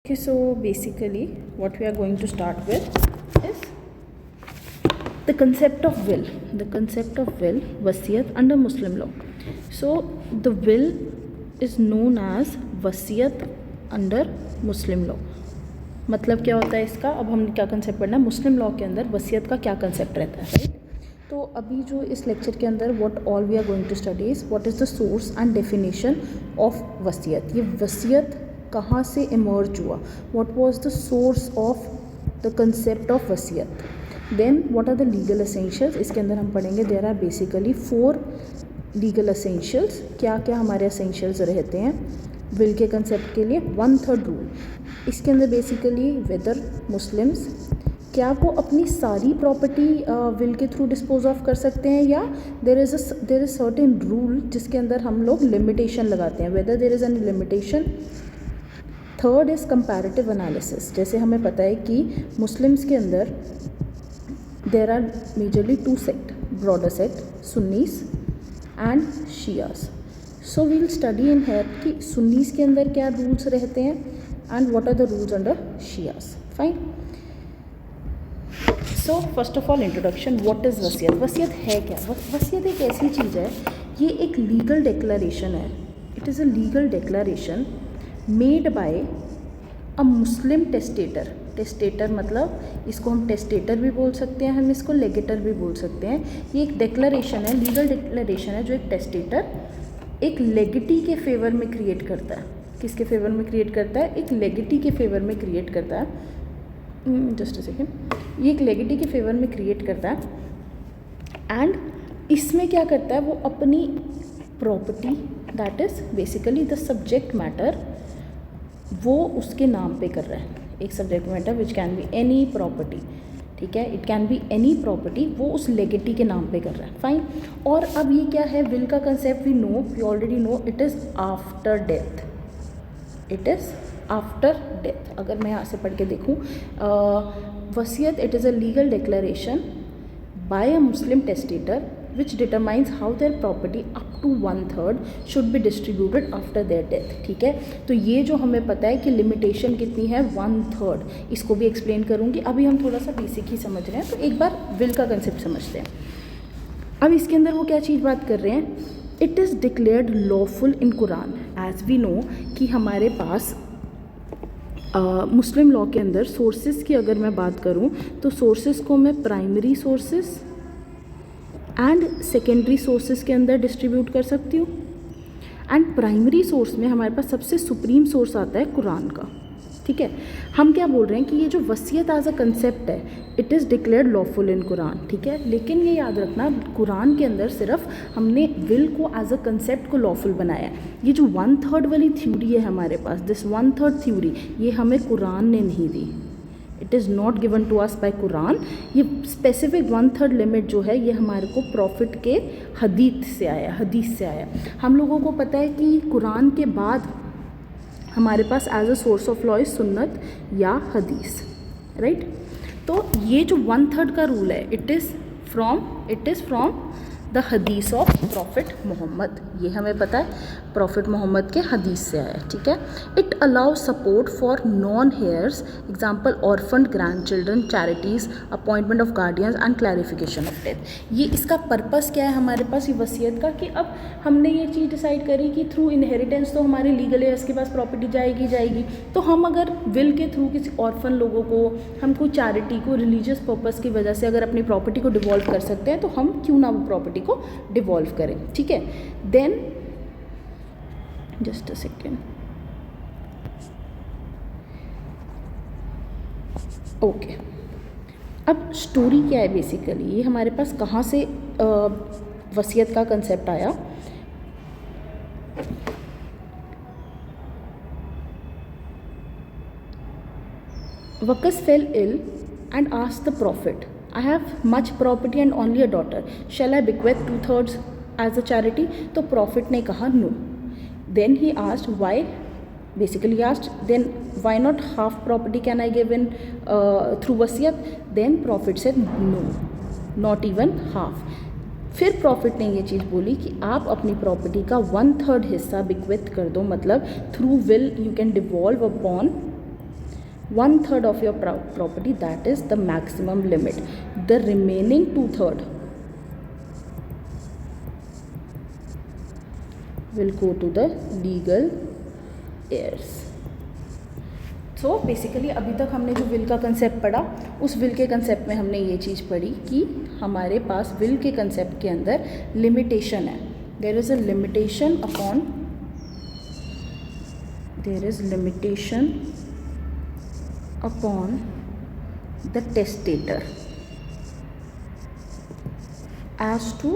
Okay, so basically what we are going to start with is the concept of will. The concept of will, wasiyat under Muslim law. So the will is known as wasiyat under Muslim law. मतलब क्या होता है इसका, अब हमने क्या concept पढ़ना है मुस्लिम लॉ के अंदर वसीयत का क्या कंसेप्ट रहता है, राइट। तो अभी जो इस लेक्चर के अंदर what all we are going to study is what is the source and definition of वसीयत। ये वसीयत कहाँ से इमर्ज हुआ, what was the source of the concept of वसीयत, then what are the legal essentials. इसके अंदर हम पढ़ेंगे there are basically 4 legal essentials. क्या क्या हमारे एसेंशियल्स रहते हैं विल के कंसेप्ट के लिए। 1/3 रूल, इसके अंदर बेसिकली वेदर मुस्लिम्स क्या वो अपनी सारी प्रॉपर्टी विल के थ्रू डिस्पोज ऑफ कर सकते हैं, या देर इज़ सर्टेन रूल जिसके अंदर हम लोग लिमिटेशन लगाते हैं, whether there is any limitation. Third is comparative analysis. जैसे हमें पता है कि मुस्लिम्स के अंदर there are majorly 2 sect, broader sect Sunnis and Shias. So we will study in here कि सुन्नीस के अंदर क्या रूल्स रहते हैं and what are the rules under Shias. Fine. So first of all introduction, what is वसीयत। वसीयत है क्या? वसीयत एक ऐसी चीज़ है, ये एक लीगल डिक्लेरेशन है। It is a legal declaration made by a Muslim testator. Testator मतलब इसको हम टेस्टेटर भी बोल सकते हैं, हम इसको लेगेटर भी बोल सकते हैं। ये एक डिक्लेरेशन है, लीगल डिक्लेरेशन है जो एक टेस्टेटर एक लेगेटी के फेवर में क्रिएट करता है। किसके फेवर में क्रिएट करता है? एक लेगेटी के फेवर में क्रिएट करता है। जस्ट अ सेकेंड, ये एक लेगेटी के फेवर में क्रिएट करता है एंड इसमें क्या करता है वो अपनी property that is basically the subject matter वो उसके नाम पे कर रहा है। एक subject matter which can be any property, ठीक है, it can be any property, वो उस लेगेटी के नाम पे कर रहा है। फाइन। और अब ये क्या है विल का concept, we already know it is after death. It is after death. अगर मैं यहाँ से पढ़ के देखूँ वसीयत, it is a legal declaration by a Muslim testator which determines how their property up to 1/3 should be distributed after their death. ठीक है, तो ये जो हमें पता है कि लिमिटेशन कितनी है 1/3, इसको भी एक्सप्लेन करूँगी। अभी हम थोड़ा सा बेसिक ही समझ रहे हैं, तो एक बार विल का कंसेप्ट समझते हैं। अब इसके अंदर वो क्या चीज़ बात कर रहे हैं, it is declared lawful in Quran. As we know कि हमारे पास मुस्लिम लॉ के अंदर सोर्सेज की अगर मैं बात करूं तो सोर्सेज को मैं primary sources and secondary sources के अंदर डिस्ट्रीब्यूट कर सकती हूँ। एंड प्राइमरी सोर्स में हमारे पास सबसे सुप्रीम सोर्स आता है कुरान का। ठीक है, हम क्या बोल रहे हैं कि ये जो वसीयत एज अ कंसेप्ट है it is declared lawful in Quran. ठीक है, लेकिन ये याद रखना कुरान के अंदर सिर्फ हमने विल को एज अ कंसेप्ट को लॉफुल बनाया है। ये जो 1/3 वाली थ्योरी है हमारे पास, दिस 1/3 थ्योरी, ये हमें कुरान ने नहीं दी। It is not given to us by Quran. ये स्पेसिफिक 1/3 लिमिट जो है ये हमारे को प्रॉफिट के हदीस से आया। हम लोगों को पता है कि कुरान के बाद हमारे पास as a source of law is sunnah या हदीस, राइट। तो ये जो 1/3 का रूल है इट इज़ फ्रॉम द हदीस ऑफ प्रॉफिट मोहम्मद। ये हमें पता है प्रॉफिट मोहम्मद के हदीस से आया है। ठीक है, it allow support for non hairs, example orphan grand children, charities, appointment of guardians and clarification of death. ये इसका पर्पस क्या है हमारे पास ये वसीयत का, कि अब हमने ये चीज़ डिसाइड करी कि थ्रू इनहेरिटेंस तो हमारे लीगल हेयर्स के पास प्रॉपर्टी जाएगी, तो हम अगर विल के थ्रू किसी ऑर्फन लोगों को, हम कोई चैरिटी को रिलीजियस पर्पस की वजह से अगर अपनी प्रॉपर्टी को डिवॉल्व कर सकते हैं तो हम क्यों ना वो प्रॉपर्टी को डिवॉल्व करें। ठीक है, then just a second, okay. अब स्टोरी क्या है बेसिकली, ये हमारे पास कहाँ से वसीयत का कंसेप्ट आया। Waqqas fell ill and asked the prophet, I have much property and only a daughter. Shall I bequeath 2/3 as a charity? तो प्रॉफिट ने कहा no. Then he asked why. Basically he asked then why not half property can I give in through wasiyat? Then prophet said no, not even half. फिर profit ने ये चीज़ बोली कि आप अपनी प्रॉपर्टी का 1/3 हिस्सा बिक्वेथ कर दो, मतलब through will you can devolve upon 1/3 of your property, that is the maximum limit. The remaining 2/3 will go to the legal heirs. So basically अभी तक हमने जो विल का कंसेप्ट पढ़ा, उस विल के कंसेप्ट में हमने ये चीज़ पढ़ी कि हमारे पास विल के कंसेप्ट के अंदर लिमिटेशन है. There is a limitation upon, there is limitation upon the testator as to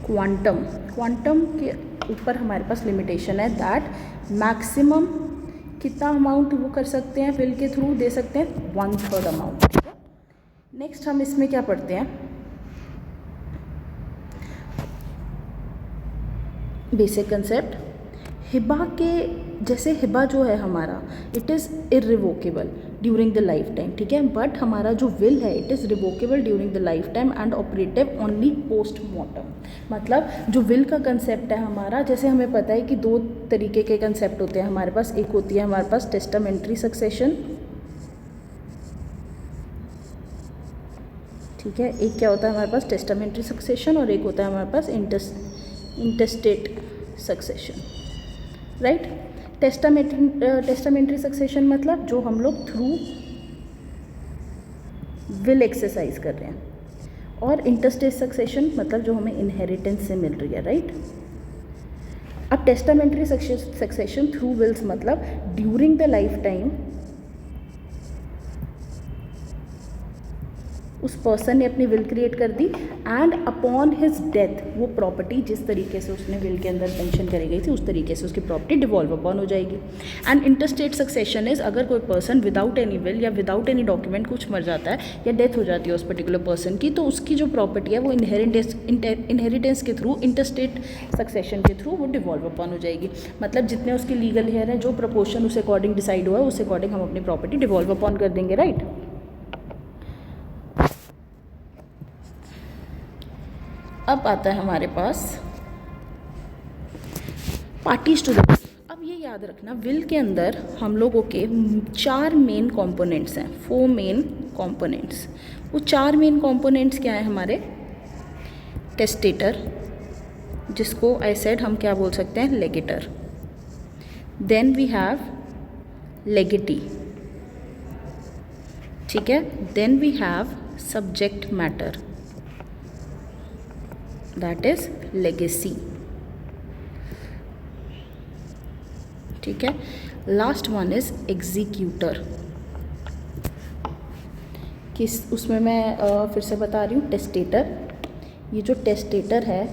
quantum के ऊपर हमारे पास लिमिटेशन है दैट मैक्सिमम कितना अमाउंट वो कर सकते हैं विल के थ्रू दे सकते हैं, 1/3 अमाउंट. ठीक है. नेक्स्ट हम इसमें क्या पढ़ते हैं, बेसिक कंसेप्ट. हिबा के जैसे हिबा जो है हमारा, it is irrevocable during the life time. ठीक है. बट हमारा जो विल है it is revocable during the life time and operative only post mortem. मतलब जो विल का कंसेप्ट है हमारा, जैसे हमें पता है कि 2 तरीके के कंसेप्ट होते हैं हमारे पास. एक होती है हमारे पास टेस्टामेंट्री सक्सेशन. ठीक है. एक क्या होता है हमारे पास टेस्टामेंट्री सक्सेशन और एक होता है हमारे पास इंटेस्टेट सक्सेशन. राइट. टेस्टामेंट्री सक्सेशन मतलब जो हम लोग थ्रू विल एक्सरसाइज कर रहे हैं, और इंटेस्टेट सक्सेशन मतलब जो हमें इनहेरिटेंस से मिल रही है. राइट. अब टेस्टामेंट्री सक्सेशन थ्रू विल्स मतलब ड्यूरिंग द लाइफ टाइम उस पर्सन ने अपनी विल क्रिएट कर दी एंड अपॉन हिज डेथ वो प्रॉपर्टी जिस तरीके से उसने विल के अंदर मेंशन करी गई थी उस तरीके से उसकी प्रॉपर्टी डिवॉल्व अपॉन हो जाएगी. एंड इंटरस्टेट सक्सेशन इज अगर कोई पर्सन विदाउट एनी विल या विदाउट एनी डॉक्यूमेंट कुछ मर जाता है या डेथ हो जाती है उस पर्टिकुलर पर्सन की, तो उसकी जो प्रॉपर्टी है वो इनहेरिटेंस के थ्रू इंटरस्टेट सक्सेशन के थ्रू वो डिवॉल्व अपॉन हो जाएगी. मतलब जितने उसके लीगल हेयर हैं, जो प्रपोर्शन उस अकॉर्डिंग डिसाइड हुआ है उस अकॉर्डिंग हम अपनी प्रॉपर्टी डिवॉल्व अपॉन कर देंगे. राइट. अब आता है हमारे पास पार्टीज टू द विल. अब ये याद रखना विल के अंदर हम लोगों के 4 मेन कंपोनेंट्स हैं, 4 मेन कंपोनेंट्स. वो 4 मेन कंपोनेंट्स क्या हैं हमारे, टेस्टेटर जिसको आई सेड हम क्या बोल सकते हैं, legator. Then we have legatee. ठीक है. Then we have subject matter, that is legacy. ठीक है. Last one is executor. किस उसमें मैं फिर से बता रही हूँ, टेस्टेटर. ये जो टेस्टेटर है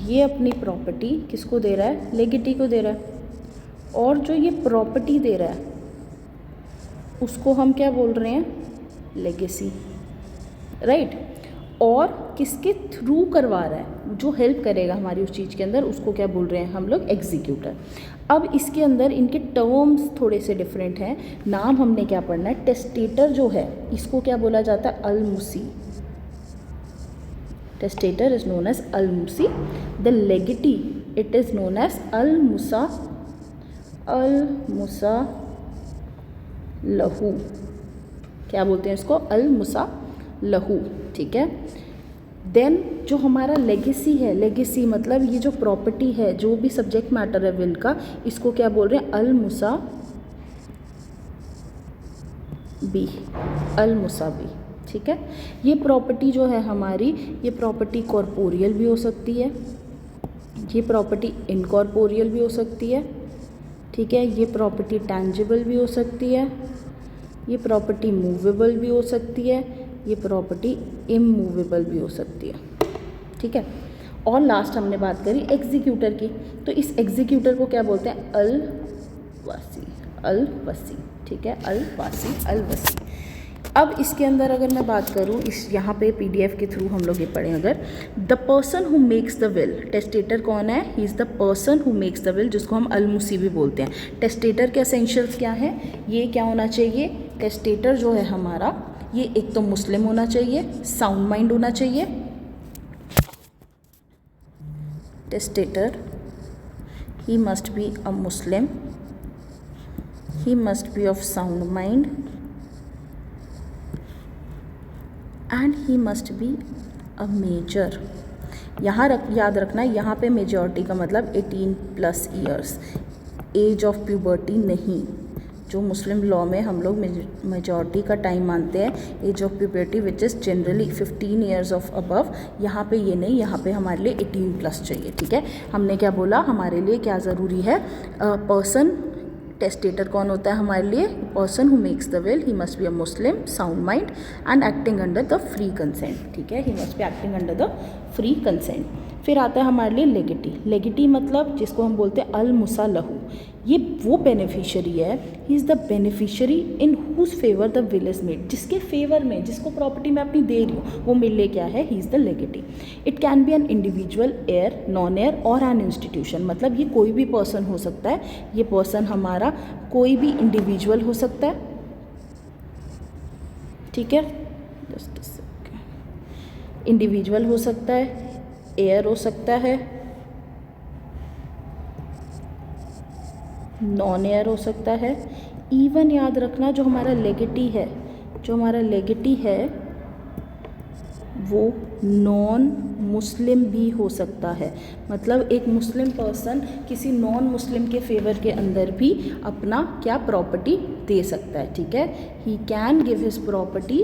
ये अपनी प्रॉपर्टी किसको दे रहा है, लेगेटी को दे रहा है. और जो ये प्रॉपर्टी दे रहा है उसको हम क्या बोल रहे हैं, लेगेसी. राइट. और किसके थ्रू करवा रहा है, जो हेल्प करेगा हमारी उस चीज़ के अंदर, उसको क्या बोल रहे हैं हम लोग, एग्जीक्यूटर. अब इसके अंदर इनके टर्म्स थोड़े से डिफरेंट हैं. नाम हमने क्या पढ़ना है, टेस्टेटर जो है इसको क्या बोला जाता है, al-musi. Testator is known as al-musi. The legatee it is known as al-musa lahu. क्या बोलते हैं इसको, अल-मुसा लहू. ठीक है. देन जो हमारा लेगेसी है, लेगेसी मतलब ये जो प्रॉपर्टी है, जो भी सब्जेक्ट मैटर है विल का, इसको क्या बोल रहे हैं, अल-मुसा बी, अल-मुसा बी. ठीक है. ये प्रॉपर्टी जो है हमारी, ये प्रॉपर्टी कॉर्पोरियल भी हो सकती है, ये प्रॉपर्टी इनकॉर्पोरियल भी हो सकती है. ठीक है. ये प्रॉपर्टी टैंजिबल भी हो सकती है, ये प्रॉपर्टी मूवेबल भी हो सकती है, ये प्रॉपर्टी इमूवेबल भी हो सकती है. ठीक है. और लास्ट हमने बात करी एग्जीक्यूटर की. तो इस एग्जीक्यूटर को क्या बोलते हैं, अल-वसी. अल-वसी. ठीक है. अल-वसी, अल-वसी. अब इसके अंदर अगर मैं बात करूँ, इस यहाँ पे PDF के थ्रू हम लोग ये पढ़ें, अगर the person who makes the will, testator कौन है, he is the person who makes the will, जिसको हम अल-मुसी भी बोलते हैं. टेस्टेटर के एसेंशियल्स क्या हैं, ये क्या होना चाहिए, टेस्टेटर जो है हमारा, ये एक तो मुस्लिम होना चाहिए, साउंड माइंड होना चाहिए. Testator he must be a Muslim he must be of sound mind and he must be a major. यहाँ याद रखना, यहाँ पे मेजॉरिटी का मतलब 18+ ईयर्स, एज ऑफ प्यूबर्टी नहीं। जो मुस्लिम लॉ में हम लोग मेजॉरिटी का टाइम मानते हैं age of puberty which is generally 15 years of above, यहाँ पे ये नहीं, यहाँ पे हमारे लिए 18+ चाहिए। ठीक है, हमने क्या बोला, हमारे लिए क्या ज़रूरी है, पर्सन, टेस्टेटर कौन होता है हमारे लिए, person who makes the will, he must be a Muslim, sound mind and acting under the free consent. ठीक है, ही must be acting under the free consent. फिर आता है हमारे लिए लेगिटी। लेगिटी मतलब जिसको हम बोलते हैं अल मुसा लहू, ये वो बेनिफिशियरी है, he is the beneficiary in whose favour the will is made, जिसके फेवर में, जिसको प्रॉपर्टी मैं अपनी दे रही हूँ वो मेरे लिए क्या है, he is the legatee. It can be an individual, heir, non heir और एन इंस्टीट्यूशन, मतलब ये कोई भी पर्सन हो सकता है, ये पर्सन हमारा कोई भी इंडिविजुअल हो सकता है। ठीक है, इंडिविजुअल हो सकता है, एयर हो सकता है, नॉन एयर हो सकता है, इवन याद रखना जो हमारा लेगेटी है, जो हमारा लेगेटी है वो नॉन मुस्लिम भी हो सकता है। मतलब एक मुस्लिम पर्सन किसी नॉन मुस्लिम के फेवर के अंदर भी अपना क्या प्रॉपर्टी दे सकता है। ठीक है, he can give his property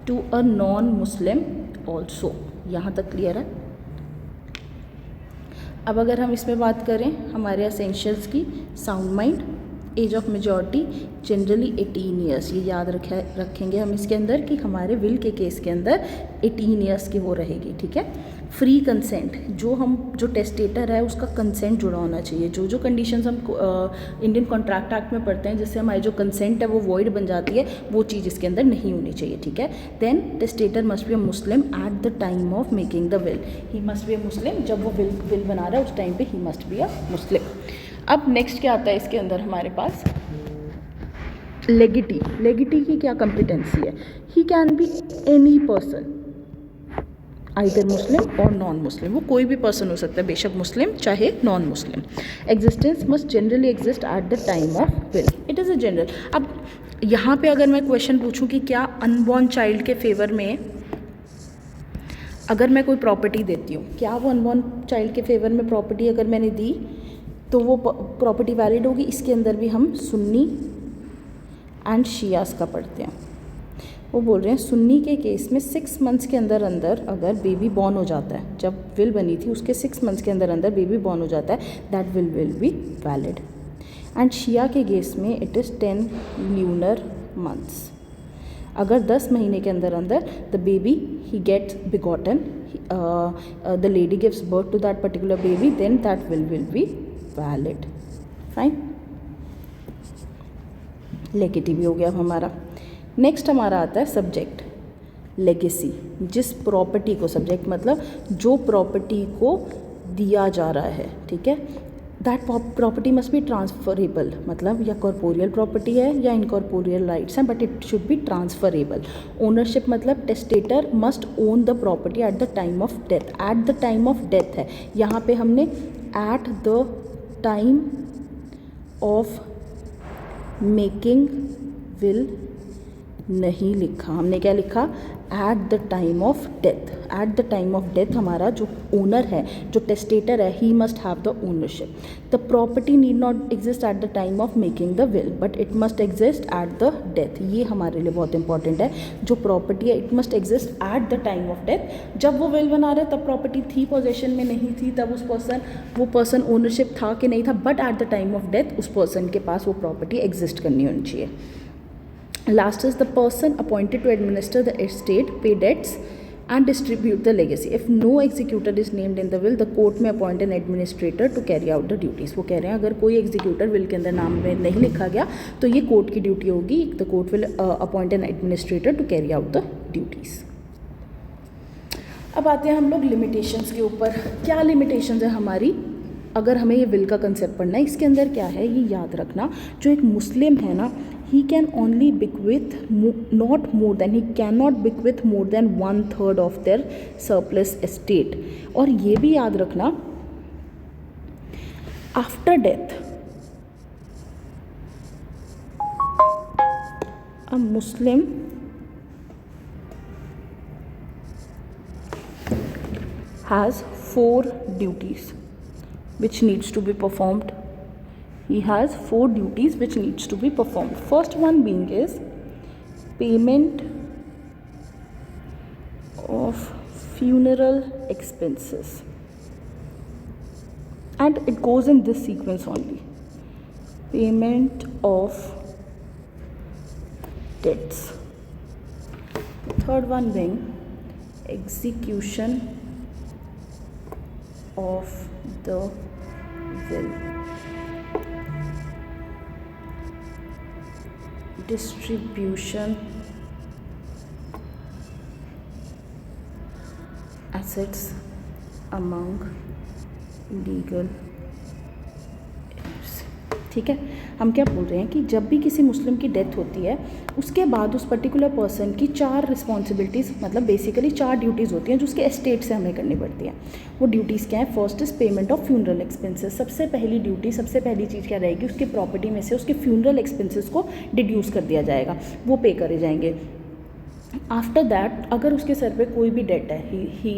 to a non Muslim also. यहाँ तक क्लियर है। अब अगर हम इसमें बात करें हमारे एसेंशियल्स की, sound mind, age of majority generally 18 years, ये याद रखेंगे हम इसके अंदर कि हमारे विल के केस के अंदर 18 ईयर्स की वो रहेगी। ठीक है, फ्री कंसेंट, जो टेस्टेटर है उसका कंसेंट जुड़ा होना चाहिए। जो कंडीशंस हम इंडियन कॉन्ट्रैक्ट एक्ट में पढ़ते हैं जिससे हमारी जो कंसेंट है वो वॉइड बन जाती है, वो चीज़ इसके अंदर नहीं होनी चाहिए। ठीक है, then testator must be a Muslim at the time of making the will, he must be a Muslim, जब वो विल बना रहा है उस टाइम पे ही मस्ट बी अ मुस्लिम। अब नेक्स्ट क्या आता है इसके अंदर हमारे पास, लेगिटी। लेगिटी की क्या कॉम्पिटेंसी है, he can be any person, either Muslim और नॉन मुस्लिम, वो कोई भी पर्सन हो सकता है, बेशक मुस्लिम चाहे non Muslim. Existence must generally exist at the time of will, it is a general. अब यहाँ पे अगर मैं क्वेश्चन पूछूं कि क्या अनबॉर्न चाइल्ड के फेवर में अगर मैं कोई प्रॉपर्टी देती हूँ, क्या वो अनबॉर्न चाइल्ड के फेवर में प्रॉपर्टी अगर मैंने दी तो वो प्रॉपर्टी वैलिड होगी। इसके अंदर भी हम सुन्नी एंड शियास का पढ़ते हैं। वो बोल रहे हैं सुन्नी के केस में 6 मंथ्स के अंदर अगर बेबी बॉर्न हो जाता है, जब विल बनी थी उसके 6 मंथ्स के अंदर बेबी बॉर्न हो जाता है, that will be valid. And Shia के केस में इट इज़ 10 ल्यूनर मंथ्स। अगर 10 महीने के अंदर the baby he gets begotten, the lady gives birth to that particular baby, then that will be valid. Fine, legatee भी हो गया अब हमारा। नेक्स्ट हमारा आता है सब्जेक्ट, लेगेसी। जिस प्रॉपर्टी को, सब्जेक्ट मतलब जो प्रॉपर्टी को दिया जा रहा है, ठीक है, that property must be transferable, मतलब या कॉर्पोरियल प्रॉपर्टी है या इनकॉर्पोरियल राइट्स हैं, but it should be transferable. Ownership मतलब testator must own the property at the time of death. At the time of death है, यहाँ पे हमने at the time of making will नहीं लिखा, हमने क्या लिखा, at the time of death. At the time of death हमारा जो ओनर है, जो टेस्टेटर है, he must have the ownership. The property need not exist at the time of making the will, but it must exist at the death. ये हमारे लिए बहुत important है, जो प्रॉपर्टी है it must exist at the time of death. जब वो will बना रहे तब प्रॉपर्टी थी, पोजेशन में नहीं थी, तब वो पर्सन ओनरशिप था कि नहीं था, but at the time of death उस पर्सन के पास वो प्रॉपर्टी एग्जिस्ट करनी होनी चाहिए। Last is the person appointed to administer the estate, pay debts and distribute the legacy. If no executor is named in the will, the court may appoint an administrator to carry out the duties. वो कह रहे हैं अगर कोई executor will के अंदर नाम में नहीं लिखा गया तो ये कोर्ट की ड्यूटी होगी। The court will appoint an administrator to carry out the duties. अब आते हैं हम लोग लिमिटेशंस के ऊपर। क्या लिमिटेशंस है हमारी अगर हमें ये विल का कंसेप्ट पढ़ना है? इसके अंदर क्या है ये याद रखना, जो एक मुस्लिम है ना, he can only bequeath not more than, he cannot bequeath more than 1/3 of their surplus estate। और ये भी याद रखना after death a Muslim has 4 duties which needs to be performed. He has 4 duties which needs to be performed. First one being is payment of funeral expenses, and it goes in this sequence only: payment of debts. Third one being execution of the will, distribution assets among legal heirs. ठीक है, हम क्या बोल रहे हैं कि जब भी किसी मुस्लिम की डेथ होती है उसके बाद उस पर्टिकुलर पर्सन की 4 रिस्पॉन्सिबिलिटीज़, मतलब बेसिकली 4 ड्यूटीज़ होती हैं जो उसके एस्टेट से हमें करनी पड़ती हैं. वो ड्यूटीज़ क्या है? First is payment of funeral expenses. सबसे पहली ड्यूटी, सबसे पहली चीज़ क्या रहेगी? उसकी प्रॉपर्टी में से उसके फ्यूनरल एक्सपेंसेस को डिड्यूस कर दिया जाएगा, वो पे करे जाएंगे. आफ्टर दैट अगर उसके सर पे कोई भी डेट है, he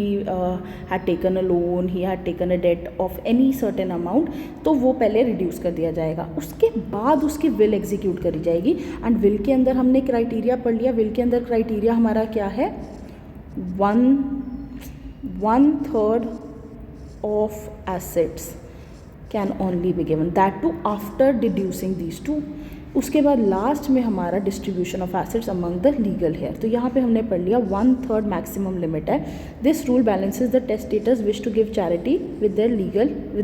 had taken a loan, he had taken a debt of any certain amount, तो वो पहले रिड्यूस कर दिया जाएगा. उसके बाद उसकी विल एग्जीक्यूट करी जाएगी. एंड विल के अंदर हमने क्राइटेरिया पढ़ लिया. विल के अंदर क्राइटेरिया हमारा क्या है? 1/3 of assets can only be given, that too after deducing these two. उसके बाद लास्ट में हमारा distribution of assets among the legal heir. तो यहाँ पे हमने पढ़ लिया 1/3 मैक्सिमम लिमिट है. This rule balances the testator's wish to give charity with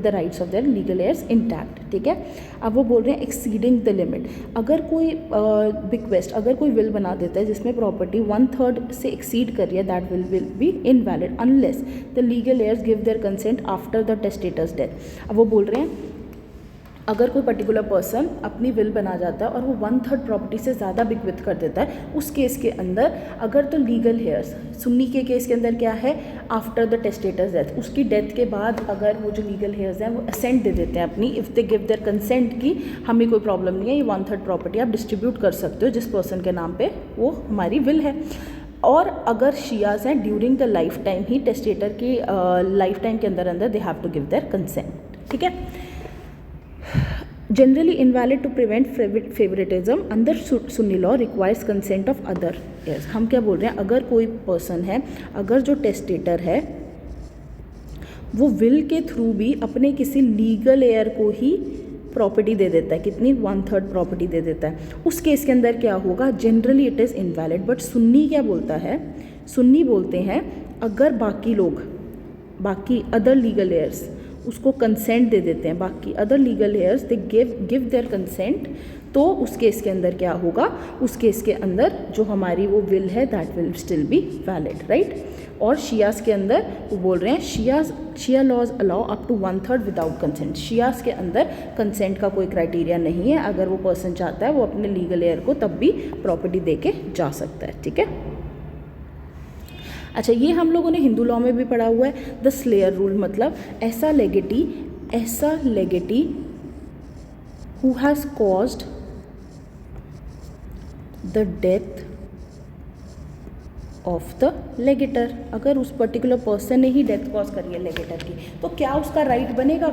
the rights of their legal heirs intact. ठीक है, अब वो बोल रहे हैं एक्सीडिंग द लिमिट. अगर कोई बिक्वेस्ट, अगर कोई विल बना देता है जिसमें प्रॉपर्टी 1/3 से एक्सीड कर रही है, that will be invalid unless the legal heirs give their consent after the testator's death. अब वो बोल रहे हैं अगर कोई पर्टिकुलर पर्सन अपनी विल बना जाता है और वो 1/3 प्रॉपर्टी से ज़्यादा बिक्विथ कर देता है, उस केस के अंदर अगर तो लीगल हेयर्स, सुन्नी के केस के अंदर क्या है? आफ्टर द टेस्टेटर्स डेथ, उसकी डेथ के बाद अगर वो जो लीगल हेयर्स हैं वो असेंट दे देते हैं अपनी, if they give their consent की हमें कोई प्रॉब्लम नहीं है, ये 1/3 प्रॉपर्टी आप डिस्ट्रीब्यूट कर सकते हो जिस पर्सन के नाम पे वो हमारी विल है. और अगर शियाज हैं ड्यूरिंग द लाइफ टाइम ही टेस्टेटर की लाइफ टाइम के अंदर they have to give their consent. ठीक है, generally invalid to prevent favoritism under Sunni law requires consent of other heirs. हम क्या बोल रहे हैं? अगर कोई पर्सन है, अगर जो टेस्टेटर है वो विल के थ्रू भी अपने किसी लीगल हेयर को ही प्रॉपर्टी दे देता है, कितनी? 1/3 प्रॉपर्टी दे देता है, उस केस के अंदर क्या होगा? Generally it is invalid. But Sunni क्या बोलता है? सुन्नी बोलते हैं अगर बाकी लोग, बाकी अदर लीगल हेयर्स उसको कंसेंट दे देते हैं, बाकी other legal hairs they give their consent, तो उस केस के अंदर क्या होगा? उस केस के अंदर जो हमारी वो विल है that will still be valid, right. और शियास के अंदर वो बोल रहे हैं Shia laws allow up to 1/3 without consent. Shias के अंदर कंसेंट का कोई क्राइटेरिया नहीं है. अगर वो पर्सन चाहता है वो अपने लीगल हेयर को तब भी प्रॉपर्टी दे के जा सकता है. ठीक है, अच्छा, ये हम लोगों ने हिंदू लॉ में भी पढ़ा हुआ है. द स्लेयर रूल मतलब ऐसा legatee who has caused the death of the legator. अगर उस पर्टिकुलर पर्सन ने ही डेथ कॉज करी है लेगेटर की, तो क्या उसका राइट बनेगा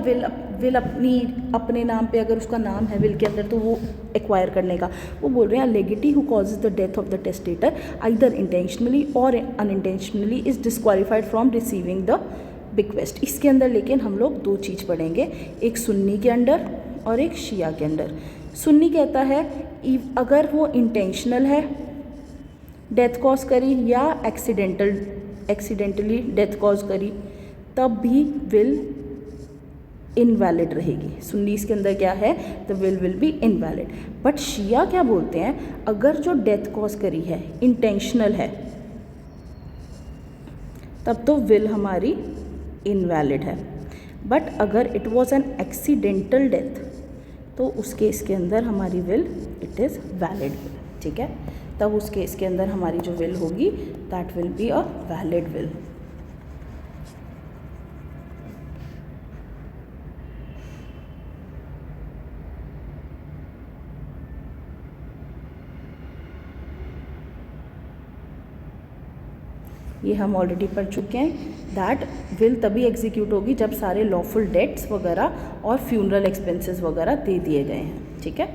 विल अपने नाम पे, अगर उसका नाम है विल के अंदर, तो वो एक्वायर करने का? वो बोल रहे हैं legatee who causes the death of the testator either intentionally और unintentionally is disqualified from receiving the bequest. इसके अंदर लेकिन हम लोग 2 चीज़ पढ़ेंगे, एक सुन्नी के अंडर और एक शिया के अंदर. सुन्नी कहता है अगर वो इंटेंशनल है डेथ कॉज करी या एक्सीडेंटली डेथ कॉज करी, तब भी विल इनवैलिड रहेगी. सुन्नीस के अंदर क्या है? The will be invalid. But Shia क्या बोलते हैं? अगर जो डेथ कॉज करी है इंटेंशनल है तब तो विल हमारी इनवैलिड है. बट अगर it was an accidental death तो उस केस के अंदर हमारी विल इट इज़ वैलिड. ठीक है, तब उस केस के अंदर हमारी जो विल होगी that will be a valid will. ये हम ऑलरेडी पढ़ चुके हैं। दैट विल तभी एग्जीक्यूट होगी जब सारे लॉफुल डेट्स वगैरह और फ्यूनरल एक्सपेंसेस वगैरह दे दिए गए हैं, ठीक है।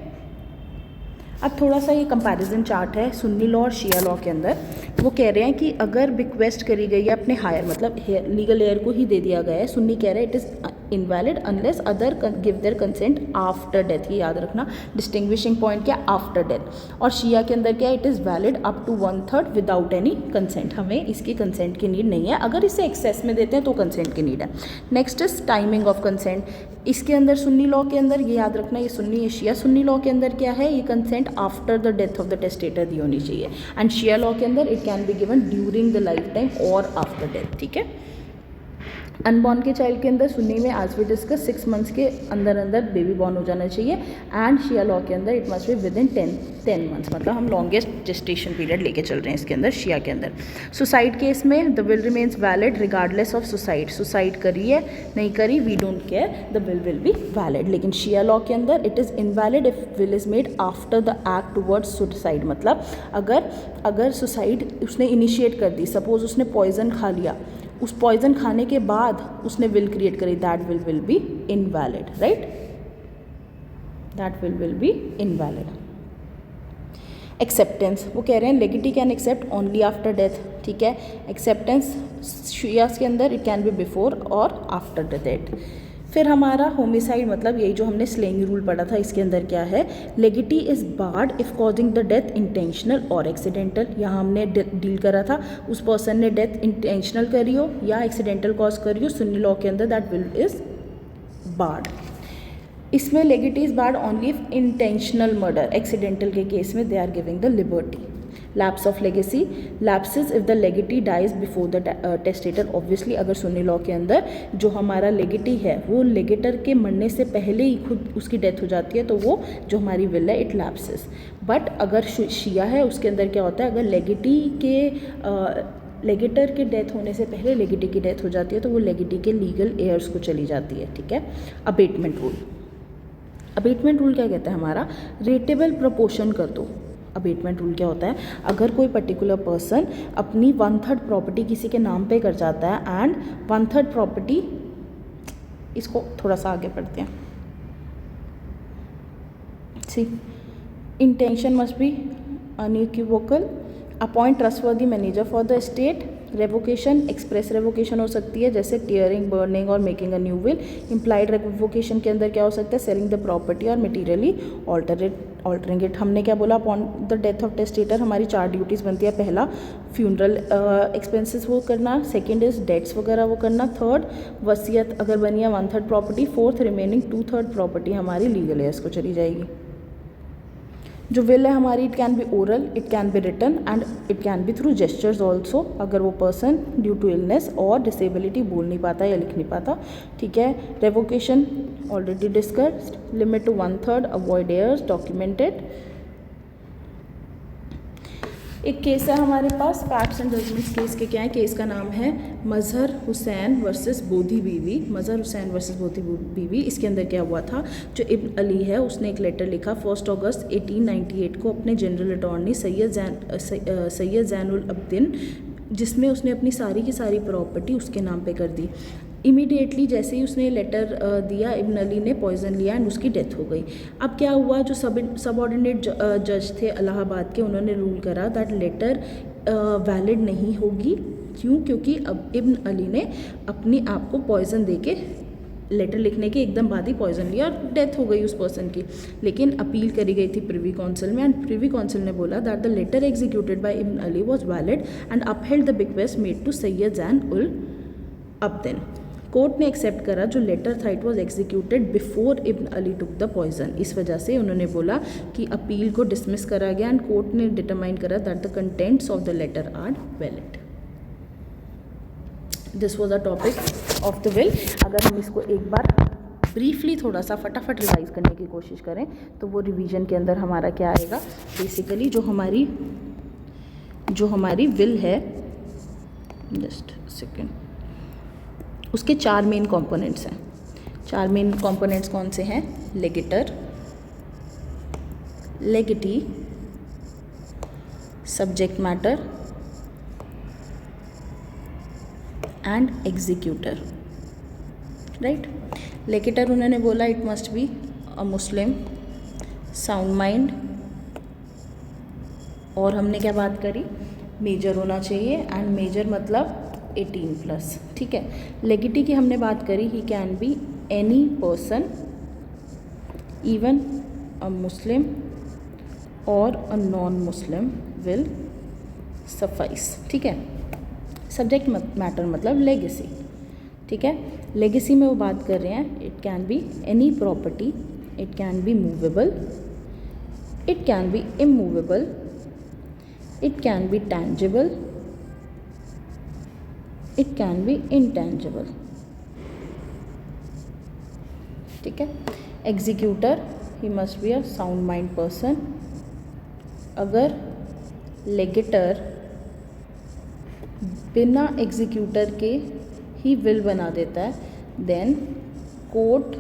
अब थोड़ा सा ये कंपैरिजन चार्ट है सुन्नी लॉ और शिया लॉ के अंदर। वो कह रहे हैं कि अगर बिक्वेस्ट करी गई है अपने हायर मतलब लीगल हेयर को ही दे दिया गया है, सुन्नी कह रहा है it is invalid unless other give their consent after death. ये याद रखना, डिस्टिंग्विशिंग पॉइंट क्या, आफ्टर डेथ। और शिया के अंदर क्या है, it is valid up to 1/3 without any consent. हमें इसकी कंसेंट की नीड नहीं है, अगर इसे एक्सेस में देते हैं तो कंसेंट की नीड है। Next is timing of consent. इसके अंदर सुन्नी लॉ के अंदर ये याद रखना, ये सुन्नी है शिया। सुन्नी लॉ के अंदर क्या है, ये consent after the death of the testator दी होनी चाहिए। एंड शिया लॉ के अंदर it can be given during the lifetime और आफ्टर डेथ, ठीक है। अनबॉर्न के चाइल्ड के अंदर सुन्नी में एज वी डिस्कस 6 मंथ्स के अंदर अंदर बेबी बॉर्न हो जाना चाहिए। एंड शिया लॉ के अंदर it must be with in 10 months, मतलब हम लॉन्गेस्ट जेस्टेशन पीरियड लेके चल रहे हैं इसके अंदर शिया के अंदर। सुसाइड केस में the will remains valid regardless of suicide. Suicide करी है नहीं करी we don't care, the will be valid. लेकिन शिया लॉ के अंदर it is invalid if will is made after the act towards suicide. मतलब अगर सुसाइड उसने इनिशिएट कर दी, सपोज उसने पॉइजन खा लिया, उस पॉइजन खाने के बाद उसने विल क्रिएट करी, that will be invalid, right, that will be invalid. Acceptance, वो कह रहे हैं legatee can accept only after death, ठीक है। एक्सेप्टेंस शियास के अंदर इट कैन बी बिफोर और आफ्टर द डेथ। फिर हमारा होमिसाइड, मतलब यही जो हमने स्लेइंग रूल पढ़ा था, इसके अंदर क्या है, legatee is barred if causing the death intentional और एक्सीडेंटल। यहाँ हमने डील करा था उस पर्सन ने डेथ इंटेंशनल करी हो या एक्सीडेंटल कॉज करी हो, सुन्नी लॉ के अंदर दैट विल इज़ बार्ड। इसमें legatee is barred only if intentional murder, accidental के केस में they are giving the liberty. Lapse of legacy, lapses if the legatee dies before the testator. Obviously अगर Sunni law के अंदर जो हमारा लेगिटी है वो लेगेटर के मरने से पहले ही खुद उसकी डेथ हो जाती है, तो वो जो हमारी विल है इट लैप्सेस। बट अगर शिया है उसके अंदर क्या होता है, अगर लेगेटर के डेथ होने से पहले लेगिटी की डेथ हो जाती है तो वो लेगिटी के लीगल एयर्स को चली जाती है, ठीक है। अबेटमेंट रूल, अबेटमेंट रूल क्या कहता है हमारा, रेटेबल प्रपोर्शन कर दो। अबेटमेंट रूल क्या होता है, अगर कोई पर्टिकुलर पर्सन अपनी 1/3 प्रॉपर्टी किसी के नाम पे कर जाता है एंड 1/3 प्रॉपर्टी, इसको थोड़ा सा आगे पढ़ते हैं, C intention must be unequivocal, appoint trustworthy manager for the estate. Revocation, express revocation हो सकती है जैसे टीयरिंग, बर्निंग और making a new will. Implied revocation के अंदर क्या हो सकता है, सेलिंग द प्रॉपर्टी और मटीरियली ऑल्टरिंग इट। हमने क्या बोला, upon the death of testator हमारी 4 ड्यूटीज़ बनती है। पहला फ्यूनरल एक्सपेंसेस वो करना, सेकंड इज डेट्स वगैरह वो करना, थर्ड वसीयत अगर बनी है 1/3 प्रॉपर्टी, फोर्थ रिमेनिंग 2/3 प्रॉपर्टी हमारी लीगल एयर्स को चली जाएगी। जो विल है हमारी, it can be oral, it can be written and it can be through gestures also, अगर वो पर्सन ड्यू टू इलनेस और डिसेबिलिटी बोल नहीं पाता या लिख नहीं पाता, ठीक है। Revocation already discussed, limit to 1/3, avoid heirs, documented. एक केस है हमारे पास, फैक्ट्स एंड जजमेंट्स केस के क्या है, केस का नाम है मजहर हुसैन वर्सेस बोधी बीवी। मजहर हुसैन वर्सेस बोधी बीवी, इसके अंदर क्या हुआ था, जो इब्न अली है उसने एक लेटर लिखा 1 अगस्त 1898 को अपने जनरल अटॉर्नी सैयद जैनुल अब्दीन, जिसमें उसने अपनी सारी की सारी प्रॉपर्टी उसके नाम पे कर दी। इमीडिएटली जैसे ही उसने लेटर दिया, इब्न अली ने पॉइजन लिया एंड उसकी डेथ हो गई। अब क्या हुआ, जो सबऑर्डिनेट जज थे इलाहाबाद के, उन्होंने रूल करा दैट लेटर वैलिड नहीं होगी। क्यों, क्योंकि अब इब्न अली ने अपनी आप को पॉइजन देके लेटर लिखने के एकदम बाद ही पॉइजन लिया और डेथ हो गई उस पर्सन की। लेकिन अपील करी गई थी प्रिवी काउंसिल में एंड प्रिवी काउंसिल ने बोला that the letter executed by Ibn Ali was valid and upheld the bequest made to Syed Zain ul Abdin. Court ने एक्सेप्ट करा जो लेटर था it was executed before Ibn Ali took the poison. इस वजह से उन्होंने बोला कि अपील को डिसमिस करा गया एंड कोर्ट ने डिटरमाइन करा that the contents of the letter are valid. This was a topic of the will. अगर हम इसको एक बार ब्रीफली थोड़ा सा फटाफट रिवाइज करने की कोशिश करें तो वो रिवीजन के अंदर हमारा क्या आएगा, बेसिकली जो हमारी विल है, जस्ट सेकेंड, उसके 4 मेन कंपोनेंट्स हैं। 4 मेन कंपोनेंट्स कौन से हैं, legator, legatee, subject matter and executor, right. Legator उन्होंने बोला it must be a Muslim, sound mind, और हमने क्या बात करी, मेजर होना चाहिए, एंड मेजर मतलब 18+, ठीक है। लेगिटी की हमने बात करी, he can be any person, even a Muslim और a non Muslim will suffice, ठीक है। सब्जेक्ट मैटर मतलब लेगेसी, ठीक है। लेगेसी में वो बात कर रहे हैं, it can be any property, it can B movable, it can B immovable, it can B tangible, it can B intangible, ठीक है। Executor, he must be a sound mind person. अगर लेगिटर बिना एग्जीक्यूटर के ही विल बना देता है, then court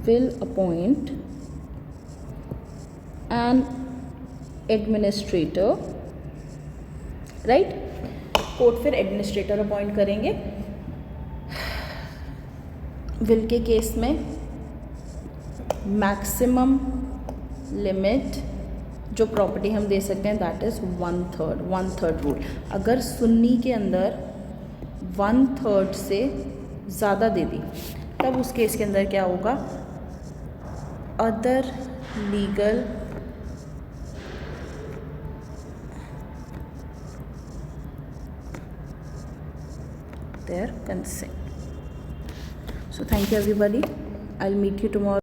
will appoint an administrator, right. Court फिर administrator appoint करेंगे। विल के केस में मैक्सिमम लिमिट जो प्रॉपर्टी हम दे सकते हैं दैट इज़ 1/3 रूल। अगर सुन्नी के अंदर 1/3 से ज़्यादा दे दी तब उस केस के अंदर क्या होगा, other legal their consent. So thank you everybody. I'll meet you tomorrow.